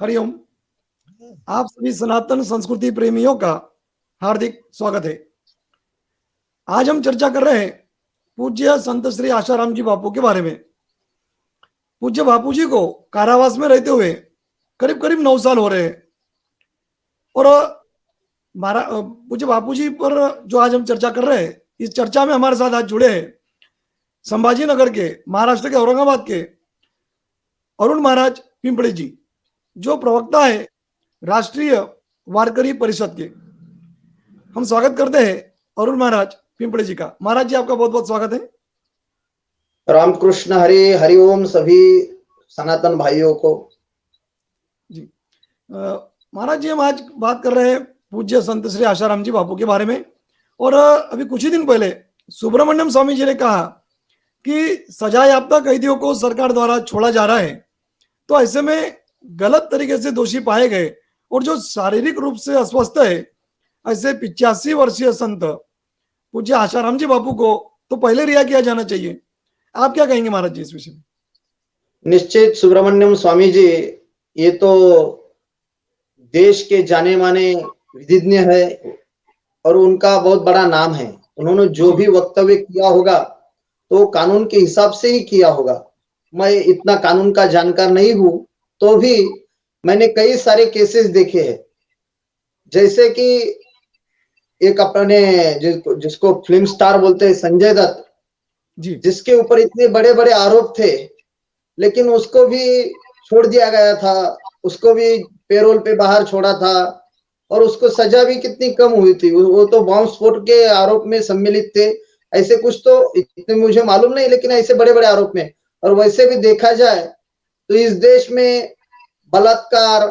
हरिओम। आप सभी सनातन संस्कृति प्रेमियों का हार्दिक स्वागत है। आज हम चर्चा कर रहे हैं पूज्य संत श्री आशाराम जी बापू के बारे में। पूज्य बापू जी को कारावास में रहते हुए करीब करीब 9 साल हो रहे हैं और पूज्य बापू जी पर जो आज हम चर्चा कर रहे हैं, इस चर्चा में हमारे साथ आज जुड़े हैं संभाजी नगर के, महाराष्ट्र के औरंगाबाद के अरुण महाराज पिंपळे जी, जो प्रवक्ता है राष्ट्रीय वारकरी परिषद के। हम स्वागत करते हैं अरुण महाराज पिंपळे जी का। महाराज जी, आपका बहुत बहुत स्वागत है। रामकृष्ण हरे, हरिओम सभी सनातन भाइयों को। जी महाराज जी, हम आज बात कर रहे हैं पूज्य संत श्री आशाराम जी बापू के बारे में। और अभी कुछ ही दिन पहले सुब्रमण्यम स्वामी जी ने कहा कि सजा याफ्ता कैदियों को सरकार द्वारा छोड़ा जा रहा है, तो ऐसे में गलत तरीके से दोषी पाए गए और जो शारीरिक रूप से अस्वस्थ है, ऐसे 85 वर्षीय संत पूज्य आशाराम जी बापू को तो पहले रिहा किया जाना चाहिए। आप क्या कहेंगे महाराज जी इस विषय में? निश्चित सुब्रमण्यम स्वामी जी ये तो देश के जाने माने विधिज्ञ है और उनका बहुत बड़ा नाम है। उन्होंने जो भी वक्तव्य किया होगा तो कानून के हिसाब से ही किया होगा। मैं इतना कानून का जानकार नहीं हूं, तो भी मैंने कई सारे केसेस देखे हैं। जैसे कि एक अपने जिसको फिल्म स्टार बोलते हैं, संजय दत्त जी, जिसके ऊपर इतने बड़े बड़े आरोप थे, लेकिन उसको भी छोड़ दिया गया था। उसको भी पेरोल पे बाहर छोड़ा था और उसको सजा भी कितनी कम हुई थी। वो तो बॉम्ब स्फोट के आरोप में सम्मिलित थे, ऐसे कुछ तो इतने मुझे मालूम नहीं, लेकिन ऐसे बड़े बड़े आरोप में। और वैसे भी देखा जाए तो इस देश में बलात्कार,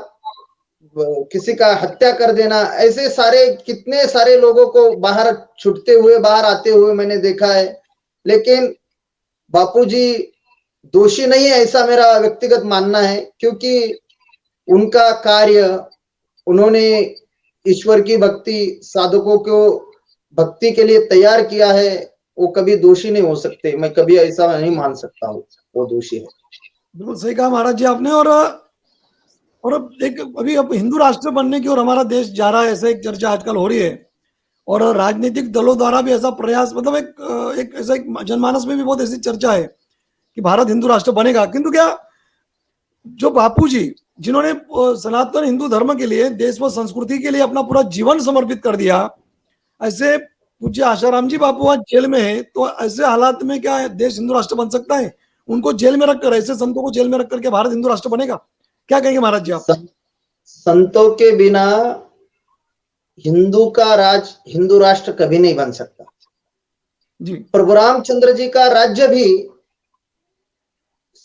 किसी का हत्या कर देना, ऐसे सारे कितने सारे लोगों को बाहर छूटते हुए, बाहर आते हुए मैंने देखा है। लेकिन बापूजी दोषी नहीं है, ऐसा मेरा व्यक्तिगत मानना है, क्योंकि उनका कार्य, उन्होंने ईश्वर की भक्ति, साधकों को भक्ति के लिए तैयार किया है, वो कभी दोषी नहीं हो सकते। मैं कभी ऐसा नहीं मान सकता हूँ वो दोषी है। बिल्कुल सही कहा महाराज जी आपने। और अब हिंदू राष्ट्र बनने की ओर हमारा देश जा रहा है, ऐसे एक चर्चा आजकल हो रही है। और राजनीतिक दलों द्वारा भी ऐसा प्रयास, मतलब एक ऐसा एक जनमानस में भी बहुत ऐसी चर्चा है कि भारत हिंदू राष्ट्र बनेगा। किंतु क्या जो बापू जी, जिन्होंने सनातन हिंदू धर्म के लिए, देश व संस्कृति के लिए अपना पूरा जीवन समर्पित कर दिया, ऐसे पूज्य आशाराम जी बापू आज जेल में है, तो ऐसे हालात में क्या देश हिंदू राष्ट्र बन सकता है? उनको जेल में रखकर, ऐसे संतों को जेल में रख करके भारत हिंदू राष्ट्र बनेगा? क्या कहेंगे महाराज जी आप? संतों के बिना हिंदू का राज, हिंदू राष्ट्र कभी नहीं बन सकता जी, प्रभु रामचंद्र जी का राज्य भी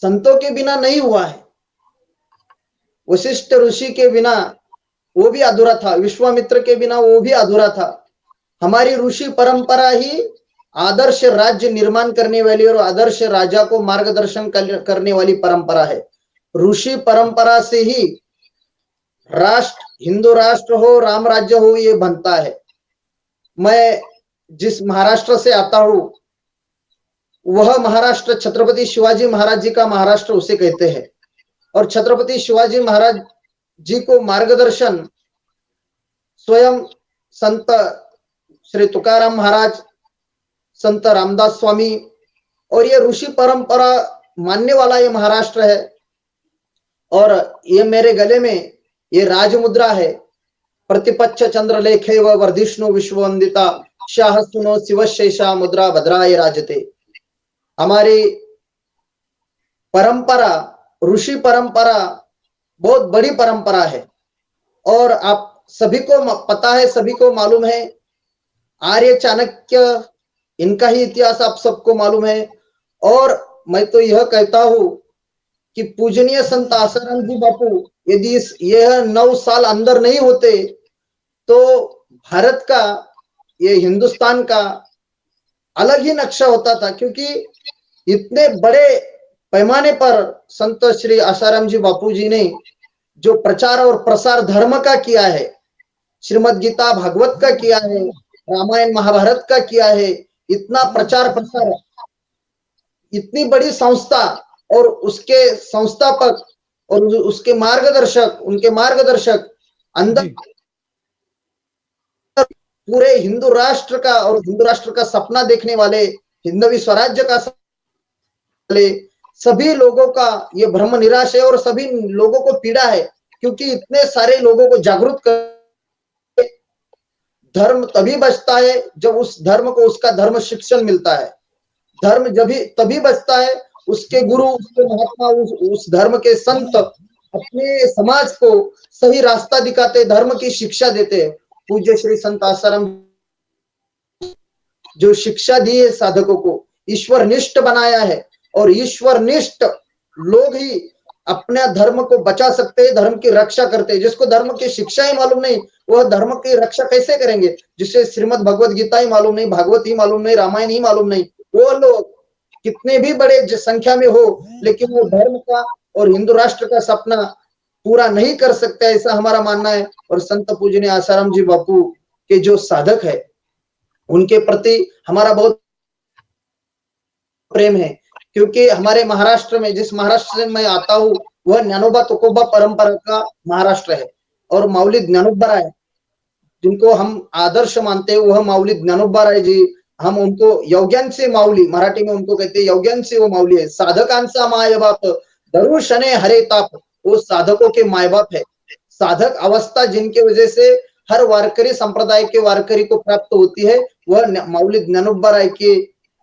संतों के बिना नहीं हुआ है। वशिष्ठ ऋषि के बिना वो भी अधूरा था, विश्वामित्र के बिना वो भी अधूरा था। हमारी ऋषि परंपरा ही आदर्श राज्य निर्माण करने वाली और आदर्श राजा को मार्गदर्शन करने वाली परंपरा है। ऋषि परंपरा से ही राष्ट्र, हिंदू राष्ट्र हो, राम राज्य हो, ये बनता है। मैं जिस महाराष्ट्र से आता हूं, वह महाराष्ट्र छत्रपति शिवाजी महाराज जी का महाराष्ट्र उसे कहते हैं। और छत्रपति शिवाजी महाराज जी को मार्गदर्शन स्वयं संत श्री तुकाराम महाराज, संत रामदास स्वामी, और ये ऋषि परंपरा मानने वाला ये महाराष्ट्र है। और ये मेरे गले में ये राजमुद्रा है, प्रतिपच्छ चंद्र लेखे व वर्धिष्णु विश्ववंदिता, शाह सुनो शिवशेषा मुद्रा भद्राय राजते। हमारी परंपरा, ऋषि परंपरा बहुत बड़ी परंपरा है। और आप सभी को पता है, सभी को मालूम है, आर्य चाणक्य, इनका ही इतिहास आप सबको मालूम है। और मैं तो यह कहता हूं कि पूजनीय संत आसाराम जी बापू यदि यह 9 साल अंदर नहीं होते तो भारत का, ये हिंदुस्तान का अलग ही नक्शा होता था। क्योंकि इतने बड़े पैमाने पर संत श्री आसाराम जी बापू जी ने जो प्रचार और प्रसार धर्म का किया है, श्रीमद् गीता भागवत का किया है, रामायण महाभारत का किया है, इतना प्रचार प्रसार, इतनी बड़ी संस्था और उसके संस्थापक और उसके मार्गदर्शक, उनके मार्गदर्शक अंदर जी पूरे हिंदू राष्ट्र का और हिंदू राष्ट्र का सपना देखने वाले, हिंदवी स्वराज्य का वाले सभी लोगों का ये भ्रम निराश है और सभी लोगों को पीड़ा है, क्योंकि इतने सारे लोगों को जागरूक कर, धर्म तभी बचता है जब उस धर्म को उसका धर्म शिक्षण मिलता है। धर्म जब तभी बचता है, उसके गुरु, उसके महात्मा, उस धर्म के संत अपने समाज को सही रास्ता दिखाते, धर्म की शिक्षा देते हैं। पूज्य श्री संत आसाराम जो शिक्षा दी है साधकों को, ईश्वर निष्ठ बनाया है, और ईश्वर निष्ठ लोग ही अपने धर्म को बचा सकते हैं, धर्म की रक्षा करते हैं। जिसको धर्म की शिक्षा ही मालूम नहीं, वह धर्म की रक्षा कैसे करेंगे? जिसे श्रीमद् भगवत गीता ही मालूम नहीं, भागवत ही मालूम नहीं, रामायण ही मालूम नहीं, वो लोग कितने भी बड़े संख्या में हो, लेकिन वो धर्म का और हिंदू राष्ट्र का सपना पूरा नहीं कर सकते, ऐसा हमारा मानना है। और संत पूजनीय आसाराम जी बापू के जो साधक है, उनके प्रति हमारा बहुत प्रेम है, क्योंकि हमारे महाराष्ट्र में, जिस महाराष्ट्र से मैं आता हूँ, वह ज्ञानोबा तुकोबा परंपरा का महाराष्ट्र है। और माऊली ज्ञानोबा राय, जिनको हम आदर्श मानते हैं, वह माऊली ज्ञानोबा राय जी, हम उनको यवग्यांचे माऊली, मराठी में उनको कहते हैं यवग्यांचे वो माऊली है। साधकांचा माय बाप दरुशने हरे ताप, वो साधकों के माय बाप है। साधक अवस्था जिनके वजह से हर वारकरी संप्रदाय के वारकरी को प्राप्त होती है, वह माऊली ज्ञानोबा राय की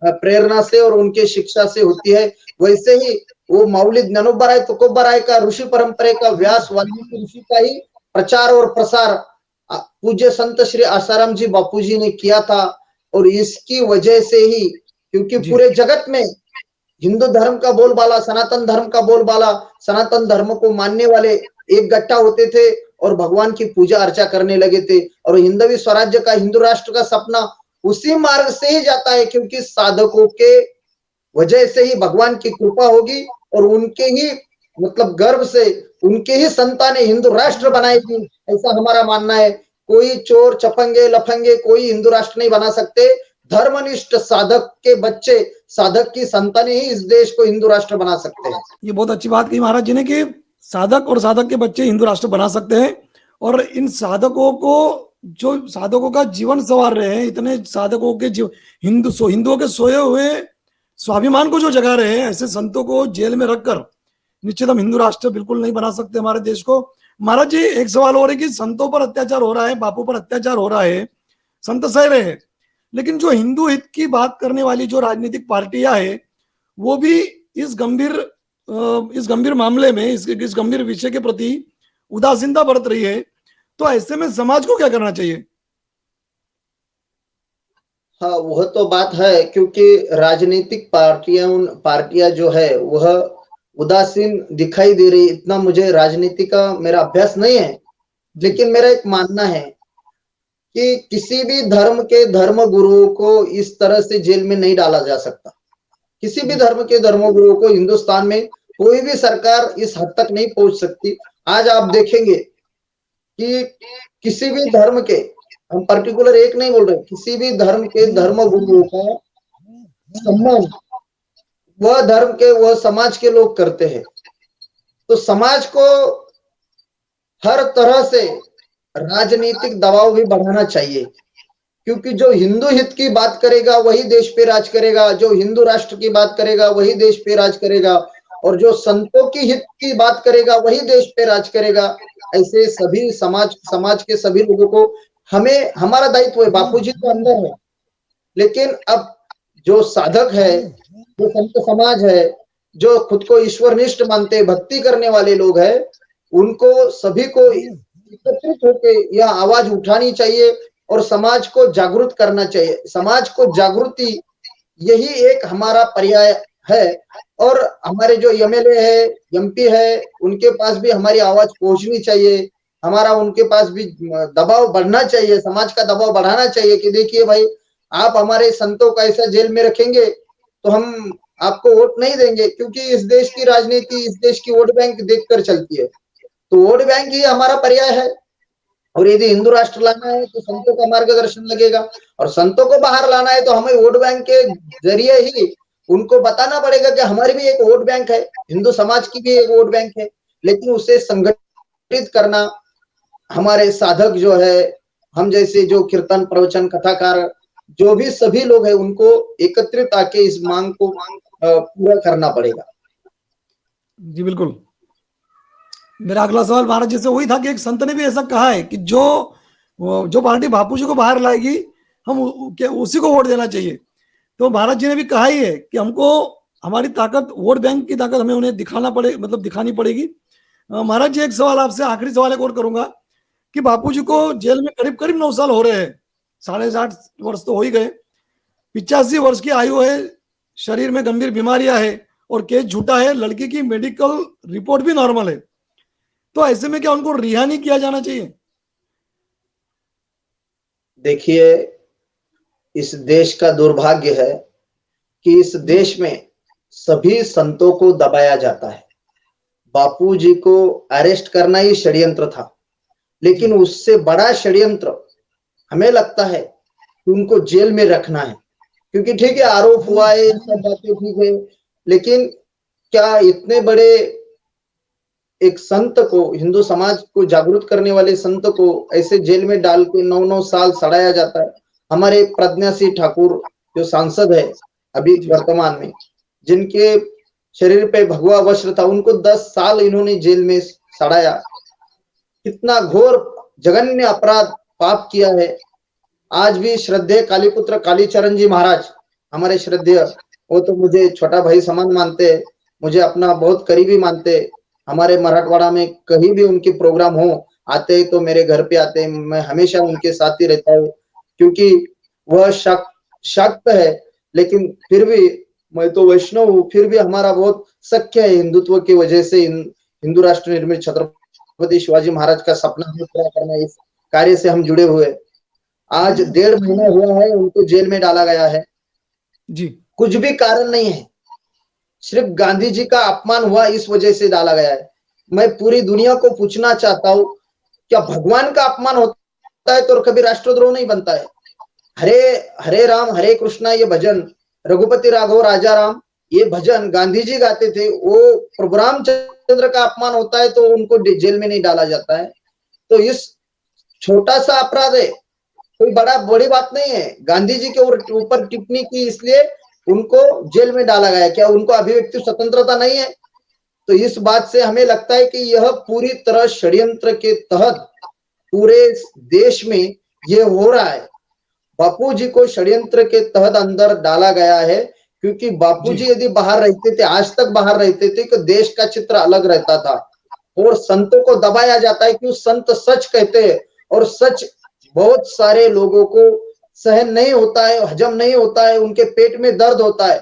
प्रेरणा से और उनके शिक्षा से होती है। वैसे ही वो माऊली ज्ञानोबा राय तुकोबा राय का, ऋषि परंपरा का, व्यास वाल्मीकि ऋषि का ही प्रचार और प्रसार पूज्य संत श्री आसाराम जी बापू जी ने किया था। और इसकी वजह से ही, क्योंकि जी पूरे जगत में हिंदू धर्म का बोलबाला, सनातन धर्म का बोलबाला, सनातन धर्म को मानने वाले एक गट्ठा होते थे और भगवान की पूजा अर्चा करने लगे थे। और हिंदवी स्वराज्य का, हिंदू राष्ट्र का सपना उसी मार्ग से ही जाता है, क्योंकि साधकों के वजह से ही भगवान की कृपा होगी और उनके ही मतलब गर्भ से उनके ही संतानें हिंदू राष्ट्र बनाएगी, ऐसा हमारा मानना है। कोई चोर चपंगे लफंगे कोई हिंदू राष्ट्र नहीं बना सकते। धर्मनिष्ठ साधक के बच्चे, साधक की संतानें ही इस देश को हिंदू राष्ट्र बना सकते हैं। ये बहुत अच्छी बात कही महाराज जी ने कि साधक और साधक के बच्चे हिंदू राष्ट्र बना सकते हैं। और इन साधकों को, जो साधकों का जीवन संवार रहे हैं, इतने साधकों के हिंदुओं के सोए हुए स्वाभिमान को जो जगा रहे हैं, ऐसे संतों को जेल में रखकर निश्चित हम हिंदू राष्ट्र बिल्कुल नहीं बना सकते हमारे देश को। महाराज जी, एक सवाल और है कि संतों पर अत्याचार हो रहा है, बापू पर अत्याचार हो रहा है, संत सह रहे हैं, लेकिन जो हिंदू हित की बात करने वाली जो राजनीतिक पार्टियां हैं, वो भी इस गंभीर मामले में, इस गंभीर विषय के प्रति उदासीनता बरत रही है। तो ऐसे में समाज को क्या करना चाहिए? हाँ, वह तो बात है, क्योंकि राजनीतिक पार्टियां जो है वह उदासीन दिखाई दे रही। इतना मुझे राजनीति का मेरा अभ्यास नहीं है, लेकिन मेरा एक मानना है कि किसी भी धर्म के धर्म गुरुओं को इस तरह से जेल में नहीं डाला जा सकता। किसी भी धर्म के धर्म गुरुओं को हिंदुस्तान में कोई भी सरकार इस हद तक नहीं पहुंच सकती। आज आप देखेंगे कि किसी भी धर्म के, हम पर्टिकुलर एक नहीं बोल रहे, किसी भी धर्म के धर्म गुरुओं का सम्मान वह धर्म के, वह समाज के लोग करते हैं। तो समाज को हर तरह से राजनीतिक दबाव भी बढ़ाना चाहिए, क्योंकि जो हिंदू हित की बात करेगा वही देश पे राज करेगा, जो हिंदू राष्ट्र की बात करेगा वही देश पे राज करेगा, और जो संतों की हित की बात करेगा वही देश पे राज करेगा। ऐसे सभी समाज के सभी लोगों को हमें, हमारा दायित्व है। बापूजी तो अंदर है, लेकिन अब जो साधक है, जो संत समाज है, जो खुद को ईश्वरनिष्ठ मानते, भक्ति करने वाले लोग हैं, उनको सभी को एकत्रित होकर यह आवाज उठानी चाहिए और समाज को जागरूक करना चाहिए। समाज को जागृति, यही एक हमारा पर्याय है। और हमारे जो एमएलए है, एमपी है, उनके पास भी हमारी आवाज पहुंचनी चाहिए। हमारा उनके पास भी दबाव बढ़ना चाहिए, समाज का दबाव बढ़ाना चाहिए कि देखिए भाई, आप हमारे संतों का ऐसा जेल में रखेंगे तो हम आपको वोट नहीं देंगे, क्योंकि इस देश की राजनीति, इस देश की वोट बैंक देखकर चलती है। तो वोट बैंक ही हमारा पर्याय है। और यदि हिंदू राष्ट्र लाना है तो संतों का मार्गदर्शन लगेगा, और संतों को बाहर लाना है तो हमें वोट बैंक के जरिए ही उनको बताना पड़ेगा कि हमारी भी एक वोट बैंक है, हिंदू समाज की भी एक वोट बैंक है। लेकिन उसे संगठित करना हमारे साधक जो है, हम जैसे जो कीर्तन प्रवचन कथाकार जो भी सभी लोग हैं उनको एकत्रित आके इस मांग को पूरा करना पड़ेगा। जी बिल्कुल। मेरा अगला सवाल महाराज जी से वही था कि एक संत ने भी ऐसा कहा है कि जो पार्टी बापू जी को बाहर लाएगी हम उसी को वोट देना चाहिए। तो महाराज जी ने भी कहा ही है कि हमको हमारी ताकत, वोट बैंक की ताकत हमें उन्हें दिखानी पड़ेगी। महाराज जी एक सवाल आपसे, आखिरी सवाल एक और करूंगा कि बापू जी को जेल में करीब करीब 9 साल हो रहे हैं, 60.5 वर्ष तो हो ही गए, 85 वर्ष की आयु है, शरीर में गंभीर बीमारियां है और केस झूठा है, लड़की की मेडिकल रिपोर्ट भी नॉर्मल है। तो ऐसे में क्या उनको रिहा नहीं किया जाना चाहिए? देखिए, इस देश का दुर्भाग्य है कि इस देश में सभी संतों को दबाया जाता है। बापू जी को अरेस्ट करना ही षड्यंत्र था, लेकिन उससे बड़ा षड्यंत्र हमें लगता है कि उनको जेल में रखना है। क्योंकि ठीक है, आरोप हुआ है, सब बातें ठीक है, लेकिन क्या इतने बड़े एक संत को, हिंदू समाज को जागरूक करने वाले संत को ऐसे जेल में डाल के 9-9 साल सड़ाया जाता है? हमारे प्रज्ञा सिंह ठाकुर जो सांसद है अभी वर्तमान में, जिनके शरीर पे भगवा वस्त्र था, उनको 10 साल इन्होंने जेल में सड़ाया। कितना घोर जघन्य अपराध पाप किया है। आज भी श्रद्धेय कालीपुत्र कालीचरण जी महाराज, हमारे श्रद्धेय, वो तो मुझे छोटा भाई समान मानते, मुझे अपना बहुत करीबी मानते। हमारे मराठवाड़ा में कहीं भी उनके प्रोग्राम हो, आते तो मेरे घर पे आते, मैं हमेशा उनके साथ ही रहता हूँ, क्योंकि वह शक्त है, लेकिन फिर भी मैं तो वैष्णव हूँ, फिर भी हमारा बहुत सख्य है हिंदुत्व की वजह से। हिंदू राष्ट्र निर्मित छत्रपति शिवाजी महाराज का सपना पूरा करना, इस कार्य से हम जुड़े हुए। आज 1.5 महीना हुआ है उनको जेल में डाला गया है जी। कुछ भी कारण नहीं है, सिर्फ गांधी जी का अपमान हुआ इस वजह से डाला गया है। मैं पूरी दुनिया को पूछना चाहता हूँ, क्या भगवान का अपमान होता है तो कभी राष्ट्रद्रोह नहीं बनता है? हरे हरे राम हरे कृष्णा ये भजन, रघुपति राघव राजा राम ये भजन गांधी जी गाते थे, वो प्रभु रामचंद्र का अपमान होता है तो उनको जेल में नहीं डाला जाता है? तो इस छोटा सा अपराध है, कोई बड़ी बात नहीं है। गांधी जी के ऊपर टिप्पणी की इसलिए उनको जेल में डाला गया। क्या उनको अभिव्यक्ति स्वतंत्रता नहीं है? तो इस बात से हमें लगता है कि यह पूरी तरह षड्यंत्र के तहत पूरे देश में यह हो रहा है। बापू जी को षड्यंत्र के तहत अंदर डाला गया है, क्योंकि बापू जी यदि बाहर रहते थे, आज तक बाहर रहते थे, तो देश का चित्र अलग रहता था। और संतों को दबाया जाता है कि संत सच कहते हैं, और सच बहुत सारे लोगों को सहन नहीं होता है, हजम नहीं होता है, उनके पेट में दर्द होता है।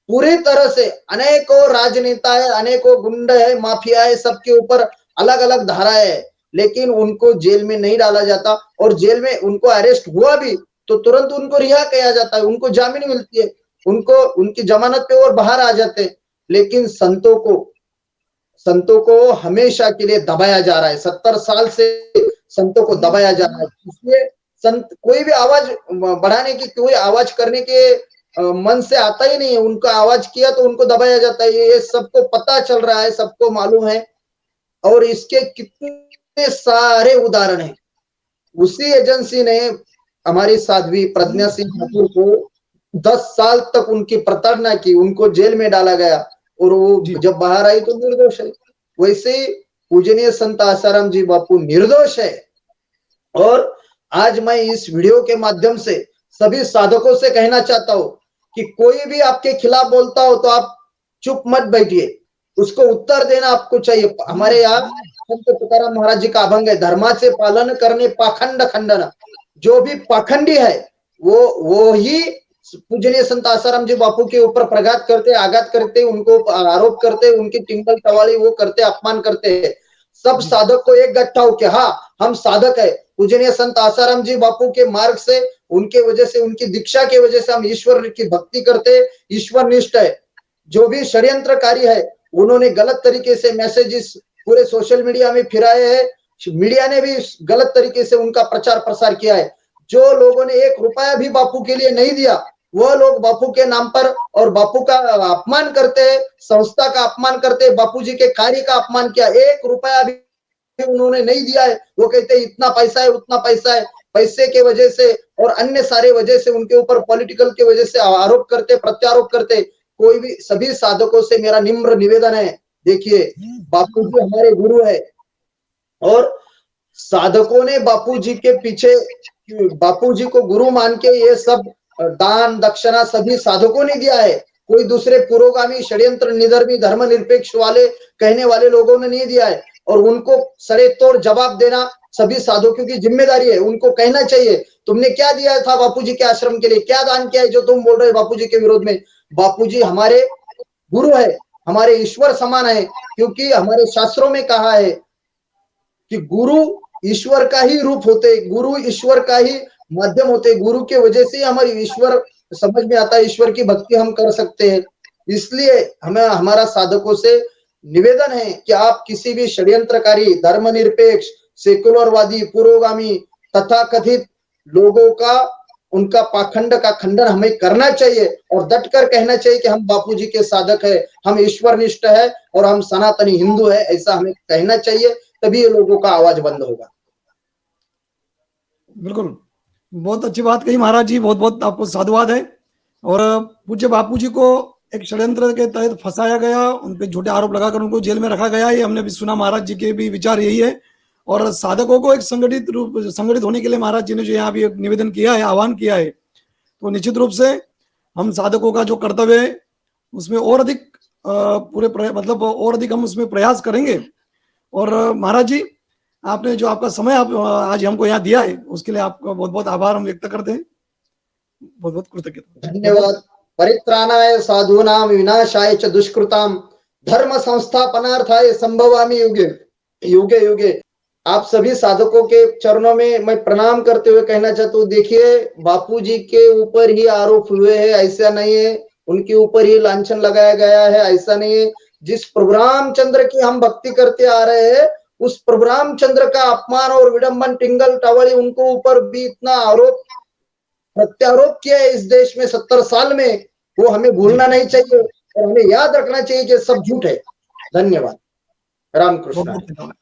पूरी तरह से अनेकों राजनेता है, अनेकों गुंडे है, माफिया है, सबके ऊपर अलग अलग धाराएं है, लेकिन उनको जेल में नहीं डाला जाता। और जेल में उनको अरेस्ट हुआ भी तो तुरंत उनको रिहा किया जाता है, उनको जामीन मिलती है, उनको उनकी जमानत पे और बाहर आ जाते हैं। लेकिन संतों को हमेशा के लिए दबाया जा रहा है। 70 साल से संतों को दबाया जा रहा है। इसलिए संत कोई भी आवाज बढ़ाने की, कोई आवाज करने के मन से आता ही नहीं है। उनका आवाज किया तो उनको दबाया जाता है। ये सबको पता चल रहा है, सबको मालूम है, और इसके कितने सारे उदाहरण हैं। उसी एजेंसी ने हमारी साध्वी प्रज्ञा सिंह ठाकुर को 10 साल तक उनकी प्रताड़ना की, उनको जेल में डाला गया, और वो जब बाहर आई तो निर्दोष है। वैसे ही पूजनीय संत आसाराम जी बापू निर्दोष है। और आज मैं इस वीडियो के माध्यम से सभी साधकों से कहना चाहता हूं कि कोई भी आपके खिलाफ बोलता हो तो आप चुप मत बैठिए, उसको उत्तर देना आपको चाहिए। हमारे यहाँ संत तुकाराम महाराज जी का अभंग है, धर्माचे पालन करने पाखंड खंडन। जो भी पाखंडी है वो ही पूजनीय संत आसाराम जी बापू के ऊपर प्रघात करते, आघात करते, उनको आरोप करते, उनकी टिंगल टवाली वो करते, अपमान करते। सब साधक को एक गट्ठा हो कि हाँ हम साधक है, पूजनीय संत आसाराम जी बापू के मार्ग से, उनके वजह से, उनकी दीक्षा की वजह से हम ईश्वर की भक्ति करते, ईश्वर निष्ठ है। जो भी षड्यंत्रकारी है उन्होंने गलत तरीके से मैसेजेस पूरे सोशल मीडिया में फिराए हैं, मीडिया ने भी गलत तरीके से उनका प्रचार प्रसार किया है। जो लोगों ने 1 रुपया भी बापू के लिए नहीं दिया वह लोग बापू के नाम पर और बापू का अपमान करते हैं, संस्था का अपमान करते हैं, बापू जी के कार्य का अपमान किया। 1 रुपया भी उन्होंने नहीं दिया है। वो कहते हैं इतना पैसा है, उतना पैसा है। पैसे के वजह से और अन्य सारे वजह से उनके ऊपर पॉलिटिकल के वजह से आरोप करते, प्रत्यारोप करते। कोई भी सभी साधकों से मेरा निम्र निवेदन है, देखिए बापू जी हमारे गुरु है और साधकों ने बापू जी के पीछे, बापू जी को गुरु मान के ये सब दान दक्षिणा सभी साधकों ने दिया है। कोई दूसरे पुरोगामी षड्यंत्र निधर्मी धर्मनिरपेक्ष वाले कहने वाले लोगों ने नहीं दिया है। और उनको सड़े तोड़ जवाब देना सभी साधकों की जिम्मेदारी है। उनको कहना चाहिए तुमने क्या दिया था बापू जी के आश्रम के लिए, क्या दान किया है जो तुम बोल रहे हो बापू जी के विरोध में। बापू जी हमारे गुरु है, हमारे ईश्वर समान है, क्योंकि हमारे शास्त्रों में कहा है कि गुरु ईश्वर का ही रूप होते, गुरु ईश्वर का ही माध्यम होते। गुरु के वजह से हमारी ईश्वर समझ में आता है, ईश्वर की भक्ति हम कर सकते हैं। इसलिए हमें हमारा साधकों से निवेदन है कि आप किसी भी षड्यंत्रकारी धर्मनिरपेक्ष सेकुलरवादी पुरोगामी तथा कथित लोगों का उनका पाखंड का खंडन हमें करना चाहिए और डटकर कहना चाहिए कि हम बापू जी के साधक है, हम ईश्वरनिष्ठ है और हम सनातनी हिंदू है, ऐसा हमें कहना चाहिए। तभी ये लोगों का आवाज बंद होगा। बिल्कुल, बहुत अच्छी बात कही महाराज जी, बहुत बहुत आपको साधुवाद है। और पूज्य बापू जी को एक षड्यंत्र के तहत फंसाया गया, उन पे झूठे आरोप लगाकर उनको जेल में रखा गया, ये हमने भी सुना। महाराज जी के भी विचार यही है। और साधकों को एक संगठित होने के लिए महाराज जी ने जो यहाँ भी एक निवेदन किया है, आह्वान किया है, तो निश्चित रूप से हम साधकों का जो कर्तव्य है उसमें और अधिक मतलब और अधिक हम उसमें प्रयास करेंगे। और महाराज जी आपने जो आपका समय आप आज हमको यहाँ दिया है उसके लिए आपका बहुत बहुत आभार हम व्यक्त करते हैं। बहुत बहुत कृतज्ञता। धन्यवाद। परित्राणाय साधूनां विनाशाय च दुष्कृतां धर्म संस्थापनार्थाय संभवामि युगे युगे युगे। आप सभी साधकों के चरणों में मैं प्रणाम करते हुए कहना चाहता हूँ, देखिए बापू जी के ऊपर ही आरोप हुए हैं, ऐसा नहीं है। उनके ऊपर ही लांछन लगाया गया है, ऐसा नहीं है। जिस प्रभु रामचंद्र की हम भक्ति करते आ रहे हैं, उस प्रभु रामचंद्र का अपमान और विडंबन टिंगल टावली उनको ऊपर भी इतना आरोप प्रत्यारोप किया है इस देश में 70 साल में, वो हमें भूलना नहीं चाहिए और हमें याद रखना चाहिए कि सब झूठ है। धन्यवाद। रामकृष्ण।